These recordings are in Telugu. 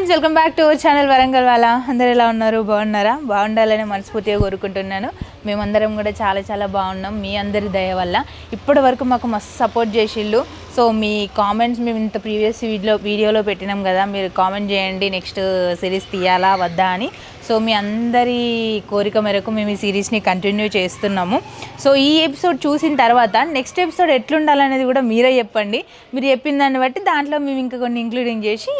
Friends, welcome back to our channel Warangal వాళ్ళ. అందరు ఎలా ఉన్నారు? బాగున్నారా? బాగుండాలని మనస్ఫూర్తిగా కోరుకుంటున్నాను. మేమందరం కూడా చాలా చాలా బాగున్నాం మీ అందరి దయ వల్ల. ఇప్పటి వరకు మాకు మస్తు సపోర్ట్ చేసిళ్ళు. సో మీ కామెంట్స్ మేము ఇంత ప్రీవియస్ వీడియోలో పెట్టినాం కదా, మీరు కామెంట్ చేయండి నెక్స్ట్ సిరీస్ తీయాలా వద్దా అని. సో మీ అందరి కోరిక మేరకు మేము ఈ సిరీస్ని కంటిన్యూ చేస్తున్నాము. సో ఈ ఎపిసోడ్ చూసిన తర్వాత నెక్స్ట్ ఎపిసోడ్ ఎట్లుండాలనేది కూడా మీరే చెప్పండి. మీరు చెప్పిన దాన్ని బట్టి దాంట్లో మేము ఇంకా కొన్ని ఇంక్లూడింగ్ చేసి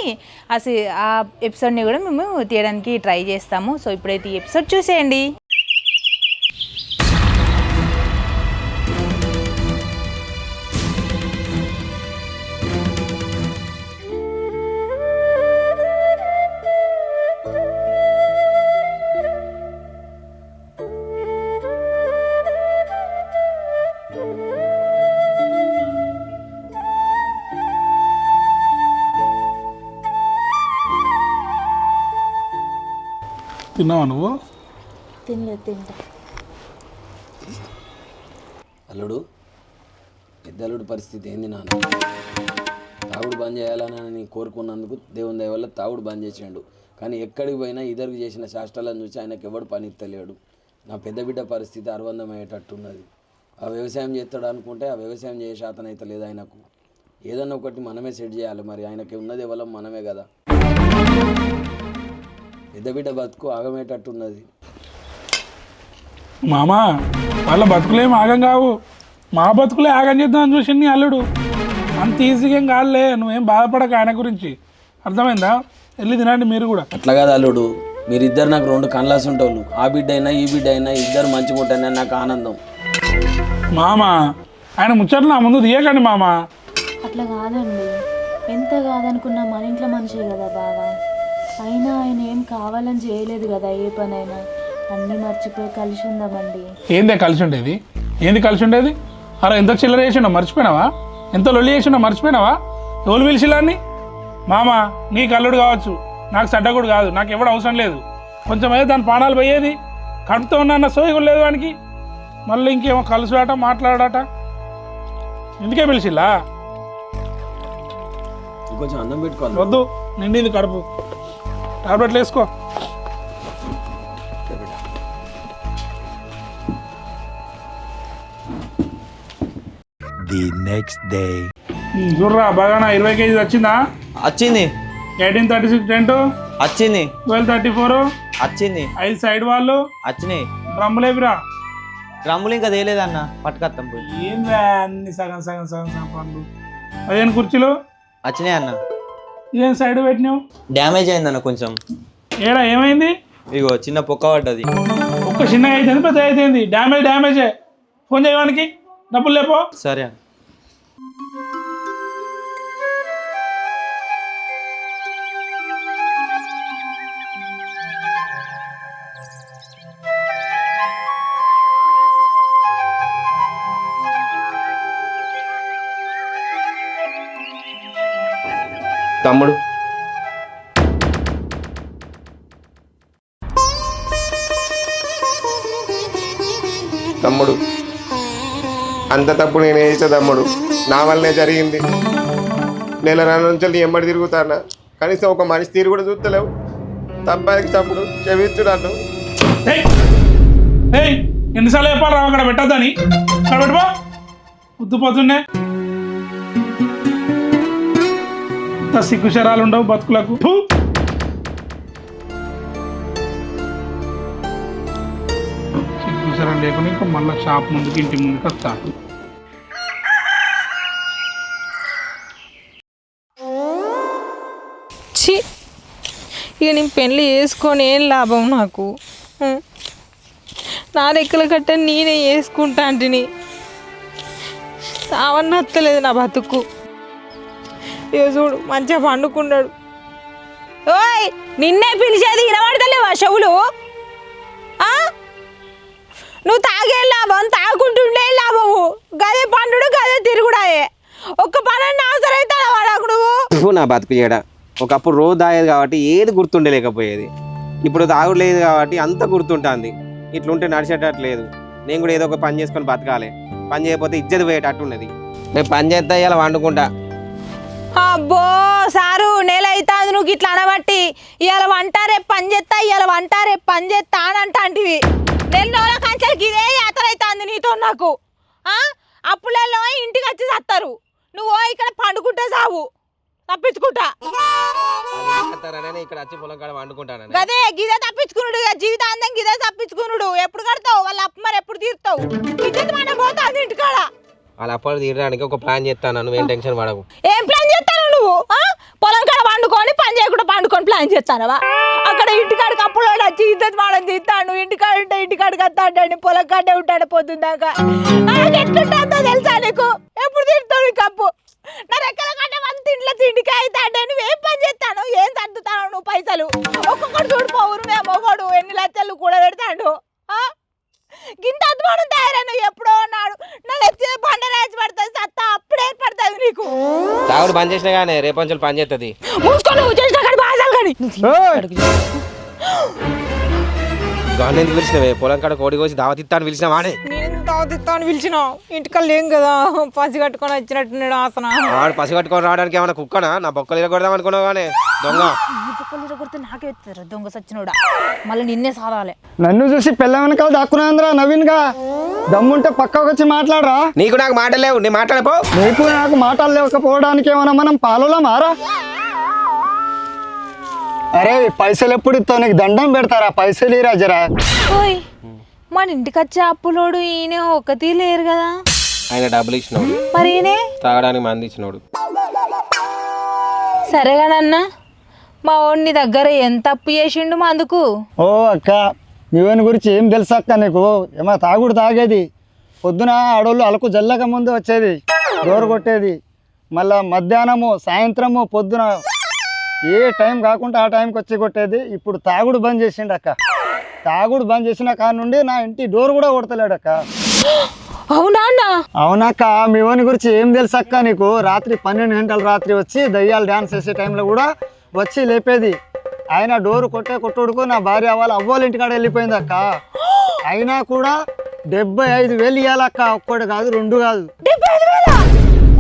ఆ ఎపిసోడ్ని కూడా మేము తీయడానికి ట్రై చేస్తాము. సో ఇప్పుడైతే ఈ ఎపిసోడ్ చూసేయండి. తిన్నావా నువ్వు? తింటా. అల్లుడు, పెద్ద అల్లుడు పరిస్థితి ఏంది నాన్న? తాగుడు బంద్ చేయాలని కోరుకున్నందుకు దేవుని దయ వల్ల తాగుడు బంద్ చేసాడు. కానీ ఎక్కడికి పోయినా ఇద్దరికి చేసిన శాస్త్రాలను చూసి ఆయనకు ఎవడు పని తెలియడు. నా పెద్ద బిడ్డ పరిస్థితి అరవందమయ్యేటట్టున్నది. ఆ వ్యవసాయం చేస్తాడు అనుకుంటే ఆ వ్యవసాయం చేసే శాతం అయితే లేదు ఆయనకు. ఏదన్నా ఒకటి మనమే సెట్ చేయాలి. మరి ఆయనకి ఉన్నది ఎవరో మనమే కదా. పెద్ద బిడ్డ బతుకు ఆగమేటట్టున్నది. మామా, వాళ్ళ బతుకులేం ఆగం కావు, మా బతుకులే ఆగం చేద్దామని చూసి నీ అల్లుడు. అంత ఈజీగా ఏం కాదులే, నువ్వేం బాధపడక ఆయన గురించి. అర్థమైందా? వెళ్ళి తినండి మీరు కూడా. అట్లా కాదు అల్లుడు, మీరిద్దరు నాకు రెండు కన్లాస్ ఉంటారు. ఆ బిడ్డ అయినా ఈ బిడ్డ అయినా ఇద్దరు మంచిగా ఉంటాయని నాకు ఆనందం. మామా, ఆయన ముచ్చట్లు నా ముందు తీయకండి మామా. అట్లా కాదండి, ఎంత కాదనుకున్నా మన ఇంట్లో మనిషే కదా బాగా. అయినా ఆయన ఏం కావాలని చేయలేదు కదా, ఏ పనైనా అన్నీ మర్చిపోయి కలిసి ఉందామండి. ఏందే కలిసి ఉండేది? ఏంది కలిసి ఉండేది? అరే ఎంత చిల్లర చేసిండో మర్చిపోయినావా? ఎంత లొల్లి చేసిండో మర్చిపోయినావా? ఎవరు పిలిచిల్లాన్ని? మామా, నీకు అల్లుడు కావచ్చు, నాకు సడ్డగుడు కాదు. నాకు ఎవడు అవసరం లేదు. కొంచెం అయితే దాని పానాలు పోయేది. కడుపుతో ఉన్న సోయి కూడా లేదు వానికి. మళ్ళీ ఇంకేమో కలుసుడాట మాట్లాడాట. ఎందుకే పిలిచిల్లా? కొంచెం అన్నం పెట్టుకోవాలి. వద్దు, నిండింది కడుపు. టాబ్లెట్లు వేసుకో. The next day. చూడరా బాగా 20 kg వచ్చిందా? వచ్చింది. 1836 టెంట్ వచ్చింది. 1234 వచ్చింది. 5 సైడ్ వాళ్ళు వచ్చినాయి. డ్రమ్ములేవిరా? డ్రమ్ములు ఇంకా తేలేదన్న, పట్టుకొస్తాం పోయి. ఏంద్రా అన్ని సగం సగం సగం సగం పనులు. 15 కుర్చీలు వచ్చినాయి అన్న. ఇదేం సైడ్ పెట్టినావు? డ్యామేజ్ అయిందన్న కొంచెం. ఏడా ఏమైంది? ఇగో చిన్న పొక్క పడ్డది. ఒక్క చిన్నగా అయితే పెద్ద అయిపోయింది. డ్యామేజే. ఫోన్ చేయడానికి డబ్బులు లేపో. సరే అన్న. తమ్ముడు, తమ్ముడు, అంత తప్పు నేను వేసా తమ్ముడు. నా వల్లనే జరిగింది. నెల నుంచి ఎంబడి తిరుగుతానా, కనీసం ఒక మనిషి తీరు కూడా చూస్తలేవు. తప్పానికి తమ్ముడు క్షమించు నన్ను. ఎన్నిసార్లు చెప్పాలి రా అక్కడ పెట్టద్దని? అక్కడ పెట్టుకో, ఉద్దుపోతుండే. సిగ్గుశరాలు ఉండవు బతుకులకు. సిగ్గుశరాలు లేకుండా ఇంకా మళ్ళీ షాప్ ముందుకు ఇంటి ముందుకు వస్తా. ఇక నేను పెళ్ళి చేసుకొని ఏం లాభం నాకు? నా లెక్కల కట్ట నేనే చేసుకుంటా అంటిని. సావన్న వస్తలేదు నా బతుకు. ఇక చూడు మంచిగా పండుకున్నాడు. ఓయ్, నిన్నే పిలిచేది వినబడతలేవా చెవులు? నువ్వు తాగే లాభం, తాగుకుంటుండే లాభము. గదే పండుడు గదే తిరుగుడాయే. ఒక్క పని అవసరమైతే వాడాకు నువ్వు. నా బతుకు చేయడా ఒకప్పుడు రోజు తాగేది కాబట్టి ఏది గుర్తుండలేకపోయేది. ఇప్పుడు తాగుడు లేదు కాబట్టి అంత గుర్తుంటుంది. ఇట్లుంటే నడిచేటట్లేదు. నేను కూడా ఏదో ఒక పని చేసుకొని బతకాలి. పని చేయకపోతే ఇజ్జత పోయేటట్టు ఉన్నది. నేను పని చేస్తా ఇలా వండుకుంటా. అబ్బో సారు, నెల అవుతుంది నువ్వు ఇట్లా అనబట్టి. ఇవాళ వంట రేపు పని చేస్తా, ఇవాళ వంట రేపు పని చేస్తా అని అంటాంటివి. నెల రోజుల కంచెలకి ఇదే యాత్ర అవుతుంది నీతో నాకు. అప్పులలో ఇంటికి వచ్చి చస్తారు, నువ్వు ఇక్కడ పండుకుంటే సావు తప్పించుకుంటా. ఇక్కడ వచ్చి పొలం కాడ వండుకుంటాను. గదే గిదే తప్పించుకున్నాడు, జీవితాంతం గిదే తప్పించుకున్నాడు. ఎప్పుడు కడతావు వాళ్ళ అప్పు, మరి ఎప్పుడు తీరుతావు? ఇద్దరు మనం పోతాంది ఇంటికాడ. వాళ్ళ అప్పుడు తీయడానికి ఒక ప్లాన్ చేస్తాను, నువ్వేం టెన్షన్ పడకు. ఏం ప్లాన్ చేస్తాను నువ్వు? పొలం కాడ వండుకొని పని చేయకుండా పండుకొని ప్లాన్ చేస్తానవా? అక్కడ ఇంటికాడికి అప్పుడు వచ్చి ఇద్దరు మాడం తీస్తాడు, ఇంటికాడ ఉంటే ఇంటికాడికి వస్తాడు, పొలం కాడే ఉంటాడు పొద్దుందాకా. ఎట్లుంటుందో తెలుసా నీకు? ఎప్పుడు తీరుతావు నీకు అప్పు? నా రెక్కల కంటే వంద ఇంట్లో తిండికి అవుతాడే. నువ్వేం పని చేస్తాను, ఏం సర్దుతాను నువ్వు పైసలు? ఒక్కొక్కడు చూడిపోవురు మేము ఒకడు ఎన్ని లక్షలు కూడా పెడతాడు. గింత అద్వానం తయారైన ఎప్పుడో నాడు నా లెక్క బండ రాసి పడుతుంది, సత్తా అప్పుడు ఏర్పడుతుంది నీకు. తాగుడు బంద్ చేసినా కానీ రేపు నుంచి పని చేస్తుంది. మూసుకొని నువ్వు చేసిన కాడి బాధలు కానీ గవర్నమెంట్ పిలిచినవే, పొలం కాడ కోడి కోసి దావతిత్తాను పిలిచిన వాడే. నేను తాగుతాను పిలిచినావు, ఇంటికల్ లేం కదా, పసి కట్టుకొని వచ్చినట్టున్నాడు ఆసన. వాడు పసి కట్టుకొని రావడానికి ఏమైనా కుక్కనా? నా బొక్కలు ఇరగొడదాం అనుకున్నావు కానీ దొంగ. బొక్కలు ఇరగొడితే నాకే ఎత్తారు దొంగ సచ్చినోడా, మళ్ళీ నిన్నే సాదాలి. నన్ను చూసి పిల్ల వెనకాల దాక్కున్నాంద్రా నవీన్ గా. దమ్ముంటే పక్కకు వచ్చి మాట్లాడరా. నీకు నాకు మాటలేవు, నీ మాట్లాడపో. నీకు నాకు మాటలు లేకపోవడానికి ఏమన్నా మనం పాలులా మారా? అరే పైసలు ఎప్పుడు ఇస్తావు? నీకు దండం పెడతారా? పైసలు ఇరా జరా. ఓయ్ మన ఇంటికి వచ్చే అప్పులోడు ఈయన ఒకటి లేరు కదా. ఆయన డబ్బులు ఇచ్చినోడు, మరి ఈయనే తాగడానికి మంది ఇచ్చినోడు. సరేగానన్నా, మా వాడిని దగ్గర ఎంత అప్పు చేసిండు మా అందుకు? ఓ అక్క, నీవని గురించి ఏం తెలుసు అక్క నీకు? ఏమో తాగుడు తాగేది, పొద్దున ఆడోళ్ళు అలకు జల్లక ముందు వచ్చేది, డోర్ కొట్టేది, మళ్ళా మధ్యాహ్నము సాయంత్రము పొద్దున ఏ టైం కాకుండా ఆ టైంకి వచ్చి కొట్టేది. ఇప్పుడు తాగుడు బంద్ చేసిండు అక్క. తాగుడు బంద్ చేసిన కాడ నుండి నా ఇంటి డోర్ కూడా కొడతలేడు అక్క. అవునా అన్న? అవునక్క, మీ ఓని గురించి ఏం తెలుసు అక్క నీకు? రాత్రి 12 గంటల రాత్రి వచ్చి దయ్యాలు డ్యాన్స్ చేసే టైంలో కూడా వచ్చి లేపేది. ఆయన డోరు కొట్టుడుకు నా భార్య వాళ్ళ అవ్వాళ్ళ ఇంటికాడ వెళ్ళిపోయింది అక్క. అయినా కూడా 75,000 ఇవ్వాలక్క, ఒక్కటి కాదు 2 కాదు. 75,000?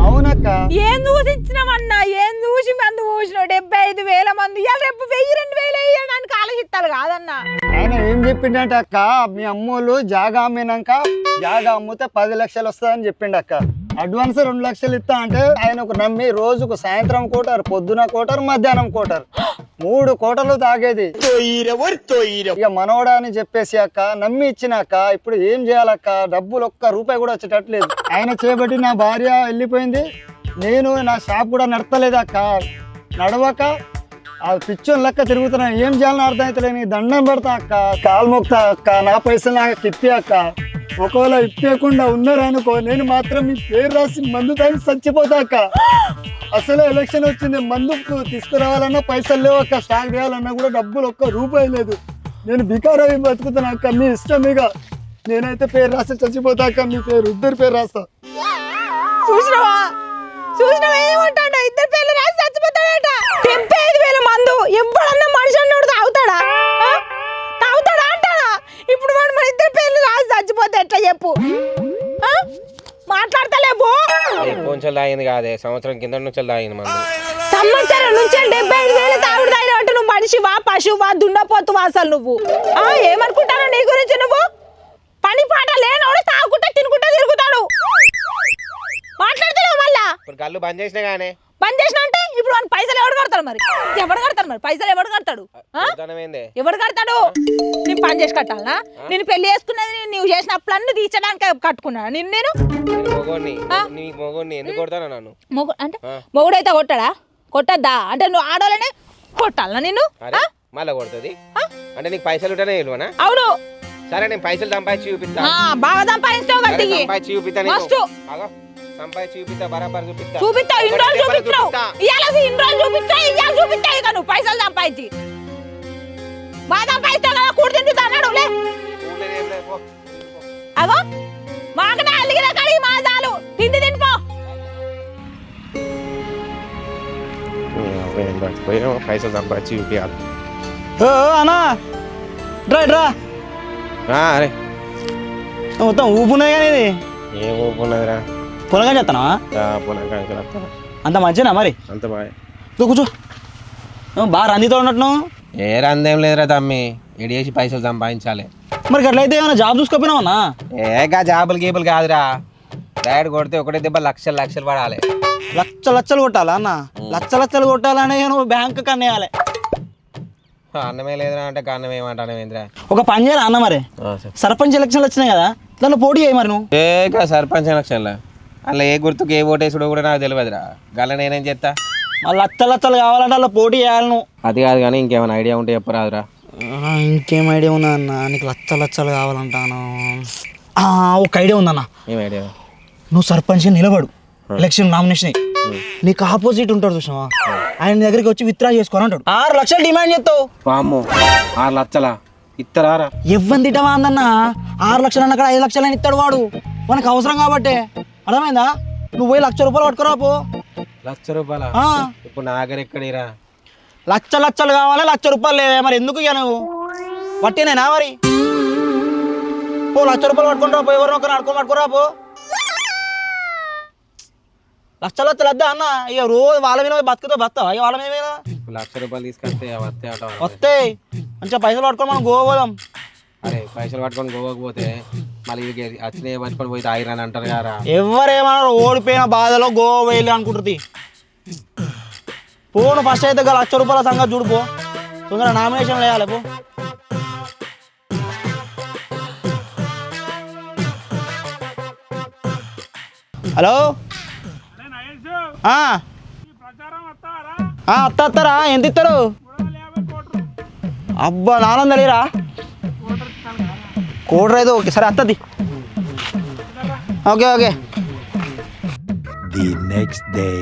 అవునక్క. ఏం చూసి ఇచ్చినామన్నా, ఏం చూసి మందు పోసినావు? 75,000 మంది ఇవాళ రేపు 1,000-2,000 ఇవ్వడానికి ఆలోచిస్తారు కాదన్నా. ఆయన ఏం చెప్పిండంటే అక్క, మీ అమ్మోళ్ళు జాగా అమ్మినాక జాగా అమ్మితే 10 లక్షలు వస్తుందని చెప్పిండు అక్క. అడ్వాన్స్ 2 లక్షలు ఇస్తా అంటే ఆయనకు నమ్మి రోజుకు సాయంత్రం కోటారు, పొద్దున కోటారు, మధ్యాహ్నం కోటారు, 3 కోటలు తాగేది. ఇక మనోడా అని చెప్పేసి అక్క నమ్మి ఇచ్చినాక ఇప్పుడు ఏం చేయాలక్క? డబ్బులు ఒక్క రూపాయి కూడా వచ్చేటట్లేదు. ఆయన చేపట్టి నా భార్య వెళ్ళిపోయింది, నేను నా షాప్ కూడా నడతలేదు అక్క. నడవక ఆ పిచ్చోని లెక్క తిరుగుతున్నా, ఏం చేయాలని అర్థం అవుతలే. నీ దండం పెడతా అక్క, కాలు మొక్తా అక్క, నా పైసలు నాకు ఇప్పి అక్క. ఒకవేళ ఇప్పకుండా ఉన్నారనుకో, నేను మాత్రం మీ పేరు రాసి మందు తాగి చచ్చిపోతా అక్క. అసలు ఎలక్షన్ వచ్చింది, మందుకు తీసుకురావాలన్నా పైసలు లేవు అక్క, స్టాక్ చేయాలన్నా కూడా డబ్బులు ఒక్క రూపాయి లేదు. నేను బికారవి బతుకుతున్నా అక్క, మీ ఇష్టం. ఇక నేనైతే పేరు రాసి చచ్చిపోతా అక్క, మీ పేరు ఇద్దరు పేరు రాస్తా. చూసినావా ఏమంటాడ? ఇద్దరు పేర్లు రాసి చచ్చిపోతాడట. 75,000 మందు ఎప్పుడన్నా మనిషి అన్నోడు తాగుతాడా? తాగుతాడా అంటాడా? ఇప్పుడు వాడు మన ఇద్దరు పేర్లు రాసి చచ్చిపోతే ఎట్లా చెప్పు? మాట్లాడతలేవు. కొంచెం తాగింది కాదే, సంవత్సరం కింద నుంచి తాగింది మందు. సంవత్సరం నుంచి 75,000 తాగుడు తాగినట్టు నువ్వు మనిషివా, పశువా, దున్నపోతువా? అసలు నువ్వు ఏమనుకుంటాను నీ గురించి? నువ్వు పని పాట లేనోడు తాగుకుంటా తినుకుంటా తిరుగుతాడు. మాట్లాడతలేవు మళ్ళా. ఇప్పుడు కళ్ళు బంద్ చేసినా కానీ. బంద్ చేసిన అంటే ఇప్పుడు వాడిని పైసలు ఎవడు కడతాడు? మరి ఎవడు కడతాడు? మరి పైసలు ఎవడు కడతాడు? ఎవడు కడతాడు? నేను పని చేసి కట్టాలనా? నేను పెళ్లి చేసుకున్నది నువ్వు చేసిన అప్పులన్నీ తీర్చడానికి కట్టుకున్నాను నేను. అంటే మొగుడైతే కొట్టాడా? కొట్టద్దా? అంటే నువ్వు ఆడవాళ్ళనే కొట్టాలనా నిన్ను? మళ్ళా కొడుతుంది అంటే నీకు పైసలు ఉంటానే ఇవ్వనా? అవును. సరే నేను పైసలు సంపాదించి చూపిస్తా. బాగా సంపాదిస్తావు కదా. సంపాదించి చూపిస్తా, సంపాదించి చూపిస్తా, బరాబర్ చూపిస్తా. చూపిస్తా, ఇన్ని రోజులు చూపిస్తావు, ఇన్ని రోజులు చూపిస్తా, ఇవాళ చూపిస్తా. ఇక నువ్వు పైసలు సంపాదించి బాగా సంపాదిస్తావు కదా, కూడి తింటుంది అన్నాడు. అగో మాకనే అలిగిన కడిగి మా చాలు, తిండి తినిపో. పైసలు సంపాదించి చూపించాలి. అన్నా రా అరే మొత్తం ఊపున్నాయి కానీ ఇది ఏం ఊపున్నదిరా? పొలంగా చేస్తానా? పొలం అంత మంచినా మరి? అంత బాగా కూర్చో, బాగా రందితో ఉన్నట్టు. ఏ రందేం లేదురా తమ్మి ఎడియేసి పైసలు సంపాదించాలి. మరి అట్లయితే ఏమైనా జాబ్ చూసుకోపోయినావన్నా? ఏగా జాబులు గీబులు కాదురా, డైరెక్ట్ కొడితే ఒకటే దెబ్బ లక్షలు లక్షలు పడాలి. లక్షలు కొట్టాలా అన్న? లక్షలు కొట్టాలనే నువ్వు బ్యాంకు కన్నేయాలి. అన్నమే లేదురా అంటే అన్నం ఏమంటాను ఏంద్రా. ఒక పని చేయాలి అన్న, మరి సర్పంచ్ ఎలక్షన్లు వచ్చినాయి కదా, దాంట్లో పోటీ చేయి మరి నువ్వు. ఏగా సర్పంచ్ ఎలక్షన్లో అలా ఏ గుర్తుకు ఏ ఓటేసుడో కూడా నాకు తెలియదురా. గల నేనేం చేస్తా? మళ్ళీ లక్షలు కావాలంటే అలా పోటీ చేయాలి నువ్వు. అది కాదు కానీ ఇంకేమైనా ఐడియా ఉంటే చెప్పరాదురా. ఇంకేం ఐడియా ఉందా అన్న? నీకు లక్షలు కావాలంటాను. ఒక ఐడియా ఉందన్న. ఏం ఐడియా? నువ్వు సర్పంచ్ నిలబడు, ఎలక్షన్ నామినేషన్ నీకు ఆపోజిట్ ఉంటాడు చూసినావా, ఆయన దగ్గరికి వచ్చి విత్డ్రా చేసుకోని అంటాడు. 6 లక్షలు డిమాండ్ చేస్తావు. వామ్మో 6 లక్షలా ఇస్తారా? ఇవ్వని తిట్టవా అందన్న? 6 లక్షలు అన్న 5 లక్షలు అని ఇస్తాడు వాడు, మనకు అవసరం కాబట్టి. అర్థమైందా? నువ్వు పోయి ₹1,00,000 పట్టుకురా పో. ₹1,00,000? ఇప్పుడు నా దగ్గర ఎక్కడిరా? లక్షలు కావాలి, ₹1,00,000 లేవే మరి ఎందుకు ఇక నువ్వు వట్టినేనా మరి? పో ₹1,00,000 పట్టుకుంటా పో, ఎవరినో ఒకరిని పట్టుకురా పో. లక్షలు వద్దా అన్న? ఇక రోజు వాళ్ళ మీద బతావా? ఇక వాళ్ళ మీద ₹1,00,000 తీసుకొస్తే వస్తాయి మంచిగా పైసలు పట్టుకొని మనం గోవా పోదాం. అరే పైసలు పట్టుకొని గోవాకు పోతే మళ్ళీ వచ్చినాయి పట్టుకొని పోయి తాగిరాని అంటారు కదా. ఎవరేమన్నారు? ఓడిపోయిన బాధలో గోవా వెళ్ళి అనుకుంటుంది. పోను ఫస్ట్ అయితే ₹1,00,000 సంగతి చూడు పో, తొందరగా నామినేషన్ వేయాలి పో. హలో అత్తారా? ఎంత ఇస్తారు? అబ్బా 400 కోటి రైతు. ఓకే సరే అత్తది. ఓకే. The next day.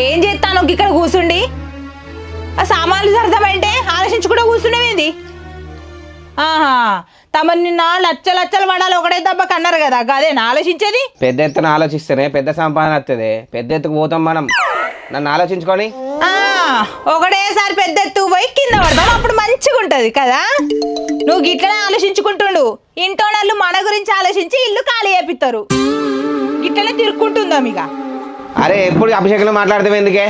ఏం చేస్తాను ఇక్కడ కూర్చుండి? ఆ సామాన్లు సర్దామంటే ఆలోచించుకుంటూ కూర్చునేది. తమని నిన్న లక్షలు పడాలి ఒకటే దెబ్బకి అన్నారు కదా, అదేనా ఆలోచించేది? పెద్ద ఎత్తున ఆలోచిస్తేనే పెద్ద సంపాదన వస్తుంది. పెద్ద ఎత్తుకు పోతాం మనం. నన్ను ఆలోచించుకొని ఒకటేసారి పెద్ద ఎత్తుకు పోయి కింద పడతాం, అప్పుడు మంచిగా ఉంటది కదా. నువ్వు గిట్లనే ఆలోచించుకుంటుండు. ఇంటోనర్లు మన గురించి ఆలోచించి ఇల్లు ఖాళీ చేపిస్తారు. గిట్లనే తిరుక్కుంటుందాం ఇక. అరే ఎప్పుడు అభిషేకంలో మాట్లాడతావు ఎందుకే?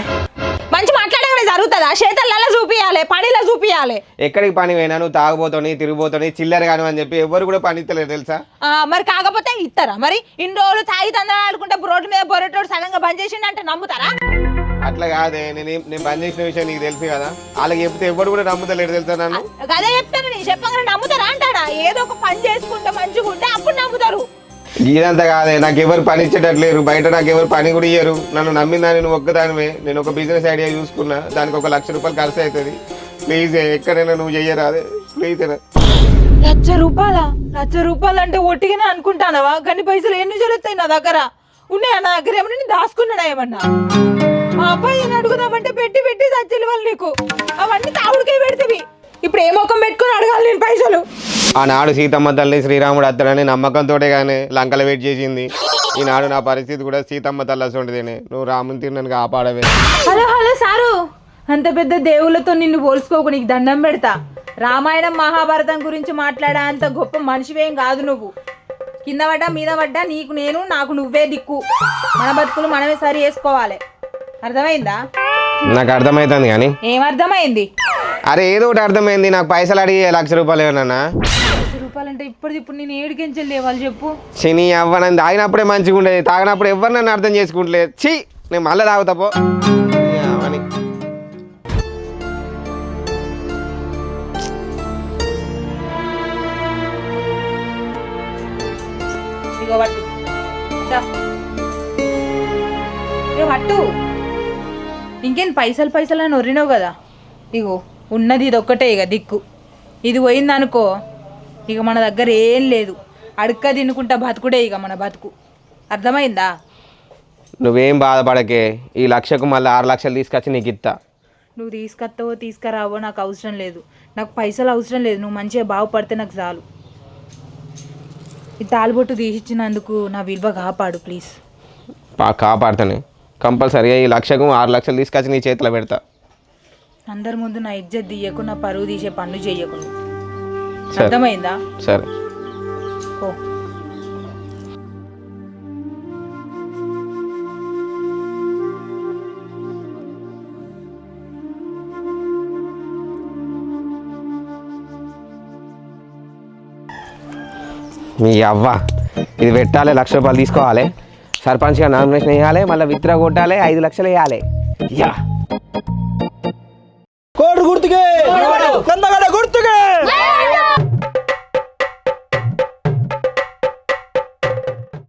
మంచి మాట్లాడగానే జరుగుతుందా? చేతల్లో చూపియాలి, పనిలో చూపియాలి. ఎక్కడికి పని పోయినా నువ్వు తాగుపోతావు, తిరిగిపోతావు, చిల్లర కాను అని చెప్పి ఎవరు కూడా పని ఇస్తలేరు తెలుసా? మరి కాకపోతే ఇస్తారా? మరి ఇన్ని రోజులు తాగి తందరా ఆడుకుంటే రోడ్డు మీద బొరటోడు సడన్ గా బంద్ చేసిండంటే నమ్ముతారా? అట్లా కాదే, నేను బంద్ చేసిన విషయం నీకు తెలుసు కదా. వాళ్ళకి చెప్తే ఎవరు కూడా నమ్ముతలేరు తెలుసా నన్ను. అదే చెప్తాను, నేను చెప్పగానే నమ్ముతారా అంటాడా? ఏదో ఒక పని చేసుకుంటే మంచిగా ఉంటే అప్పుడు నమ్ముతారు. ఇదంతా కాదే, నాకు ఎవరు పని ఇచ్చేటట్లేరు. బయట నాకు ఎవరు పని కూడా ఇయ్యరు. నన్ను నమ్మిందని నువ్వు ఒక్కదానివే. నేను ఒక బిజినెస్ ఐడియా చూసుకున్నా, దానికి ఒక ₹1,00,000 ఖర్చు అవుతుంది. ప్లీజ్ ఎక్కడైనా నువ్వు చెయ్యరాదే ప్లీజ్. ₹1,00,000 అంటే ఒట్టిగానే అనుకుంటానవా? కానీ పైసలు ఎన్ని జరుగుతాయి నా దగ్గర? ఉన్నాయా నా దగ్గర? ఏమన్నా నేను దాచుకున్నాడా ఏమన్నా? మా అబ్బాయిని అడుగుదామంటే పెట్టి సచ్చిలు వాళ్ళు నీకు అవన్నీ తావుడికే పెడతావి. ఇప్పుడు ఏ ముఖం పెట్టుకుని అడగాలి నేను పైసలు? ఆనాడు సీతమ్మ తల్లి శ్రీరాముడు అత్తడని నమ్మకంతో కానీ లంకలు వెయిట్ చేసింది. ఈనాడు నా పరిస్థితి కూడా సీతమ్మ తల్లి అసంటిదేనే. నువ్వు రాముని తిన్నాను కాపాడవే. హలో సారు, అంత పెద్ద దేవుళ్ళతో నిన్ను పోల్చుకోకు, నీకు దండం పెడతా. రామాయణం మహాభారతం గురించి మాట్లాడా అంత గొప్ప మనిషివేం కాదు నువ్వు. కింద పడ్డా మీద పడ్డా నీకు నేను, నాకు నువ్వే దిక్కు. మన బతుకులు మనమే సరి చేసుకోవాలి. అర్థమైందా? నాకు అర్థమవుతుంది కానీ ఏమర్థమైంది? అరే ఏదో ఒకటి అర్థమైంది. నాకు పైసలు అడిగి ₹1,00,000 ఏమన్నా? ₹1,00,000 అంటే ఇప్పుడు నేను ఏడికెంచలే వాళ్ళు చెప్పు. శని అవ్వనని తాగినప్పుడే మంచిగా ఉండేది, తాగినప్పుడు ఎవరు నన్ను అర్థం చేసుకుంటలేదు. ఛీ, నేను మళ్ళీ తాగుతాపో అవని. పట్టు. ఇంకేం పైసలు అని ఒర్రినావు కదా. ఇగో ఉన్నది ఇది ఒక్కటే ఇక దిక్కు. ఇది పోయిందనుకో ఇక మన దగ్గర ఏం లేదు. అడుక్క తినుకుంటా బతుకుడే ఇక మన బతుకు. అర్థమైందా? నువ్వేం బాధపడకే. ఈ 1,00,000కు మళ్ళీ 6 లక్షలు తీసుకొచ్చి నీకు ఇస్తా. నువ్వు తీసుకొస్తావో తీసుకురావో నాకు అవసరం లేదు. నాకు పైసలు అవసరం లేదు. నువ్వు మంచిగా బాగుపడితే నాకు చాలు. ఈ తాలిబొట్టు తీసిచ్చినందుకు నా విలువ కాపాడు ప్లీజ్. కాపాడుతాను కంపల్సరీగా. ఈ 1,00,000కు 6 లక్షలు తీసుకొచ్చి నీ చేతిలో పెడతా. అందరి ముందు నా ఇజ్జత్ తీయకు, నా పరువు తీసే పనులు చేయకు. అర్థమైందా? సరే. ఓ మీ అవ్వ ఇది పెట్టాలి, 1,00,000 రూపాయలు తీసుకోవాలి, సర్పంచ్గా నామినేషన్ వేయాలి, మళ్ళీ విత్డ్రా కొట్టాలి, 5 లక్షలు వేయాలి. యా కోడి గుర్తుకే